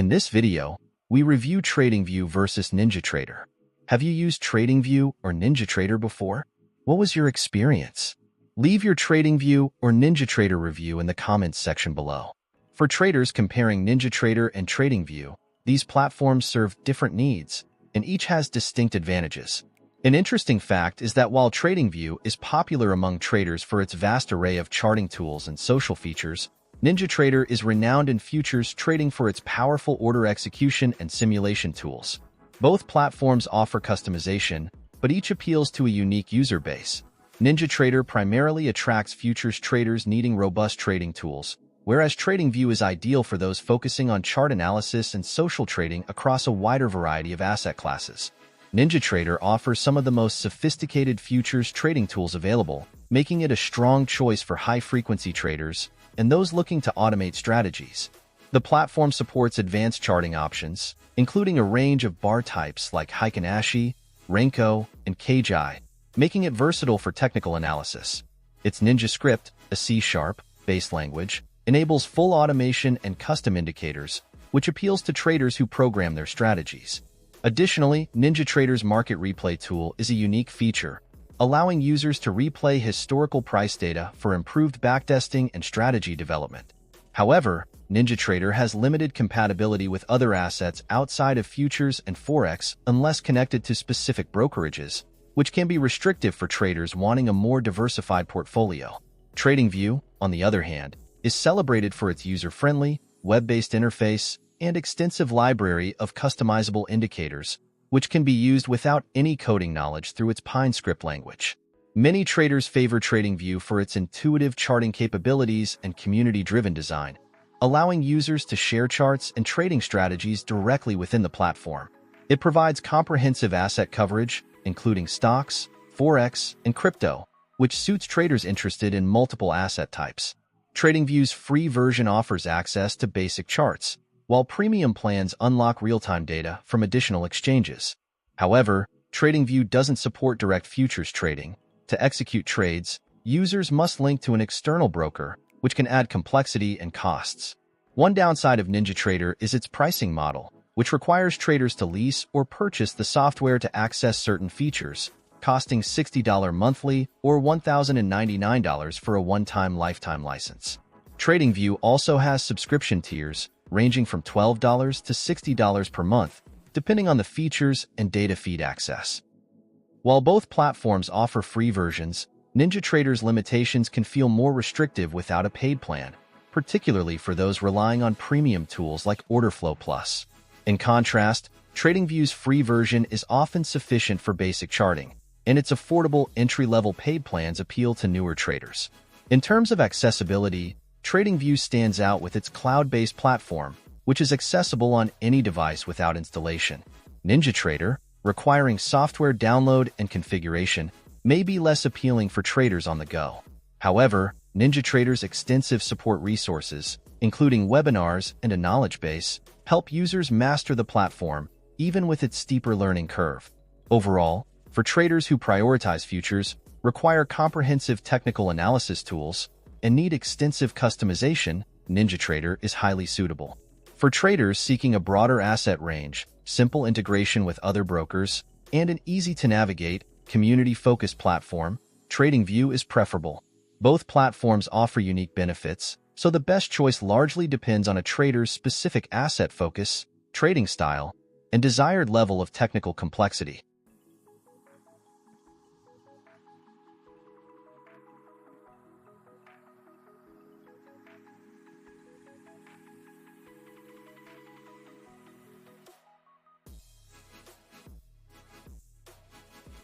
In this video, we review Tradingview versus NinjaTrader. Have you used Tradingview or NinjaTrader before? What was your experience? Leave your Tradingview or NinjaTrader review in the comments section below. For traders comparing NinjaTrader and Tradingview, these platforms serve different needs, and each has distinct advantages. An interesting fact is that while Tradingview is popular among traders for its vast array of charting tools and social features, NinjaTrader is renowned in futures trading for its powerful order execution and simulation tools. Both platforms offer customization, but each appeals to a unique user base. NinjaTrader primarily attracts futures traders needing robust trading tools, whereas Tradingview is ideal for those focusing on chart analysis and social trading across a wider variety of asset classes. NinjaTrader offers some of the most sophisticated futures trading tools available, making it a strong choice for high-frequency traders and those looking to automate strategies. The platform supports advanced charting options, including a range of bar types like Heikin-Ashi, Renko, and Kajai, making it versatile for technical analysis. Its NinjaScript, a C#-based language, enables full automation and custom indicators, which appeals to traders who program their strategies. Additionally, NinjaTrader's Market Replay tool is a unique feature, allowing users to replay historical price data for improved backtesting and strategy development. However, NinjaTrader has limited compatibility with other assets outside of futures and Forex unless connected to specific brokerages, which can be restrictive for traders wanting a more diversified portfolio. Tradingview, on the other hand, is celebrated for its user-friendly, web-based interface and extensive library of customizable indicators, which can be used without any coding knowledge through its PineScript language. Many traders favor Tradingview for its intuitive charting capabilities and community-driven design, allowing users to share charts and trading strategies directly within the platform. It provides comprehensive asset coverage, including stocks, Forex, and crypto, which suits traders interested in multiple asset types. Tradingview's free version offers access to basic charts, while premium plans unlock real-time data from additional exchanges. However, Tradingview doesn't support direct futures trading. To execute trades, users must link to an external broker, which can add complexity and costs. One downside of NinjaTrader is its pricing model, which requires traders to lease or purchase the software to access certain features, costing $60 monthly or $1,099 for a one-time lifetime license. Tradingview also has subscription tiers, ranging from $12 to $60 per month, depending on the features and data feed access. While both platforms offer free versions, NinjaTrader's limitations can feel more restrictive without a paid plan, particularly for those relying on premium tools like OrderFlow Plus. In contrast, Tradingview's free version is often sufficient for basic charting, and its affordable entry-level paid plans appeal to newer traders. In terms of accessibility, Tradingview stands out with its cloud-based platform, which is accessible on any device without installation. NinjaTrader, requiring software download and configuration, may be less appealing for traders on the go. However, NinjaTrader's extensive support resources, including webinars and a knowledge base, help users master the platform, even with its steeper learning curve. Overall, for traders who prioritize futures, require comprehensive technical analysis tools, and need extensive customization, NinjaTrader is highly suitable. For traders seeking a broader asset range, simple integration with other brokers, and an easy-to-navigate, community-focused platform, Tradingview is preferable. Both platforms offer unique benefits, so the best choice largely depends on a trader's specific asset focus, trading style, and desired level of technical complexity.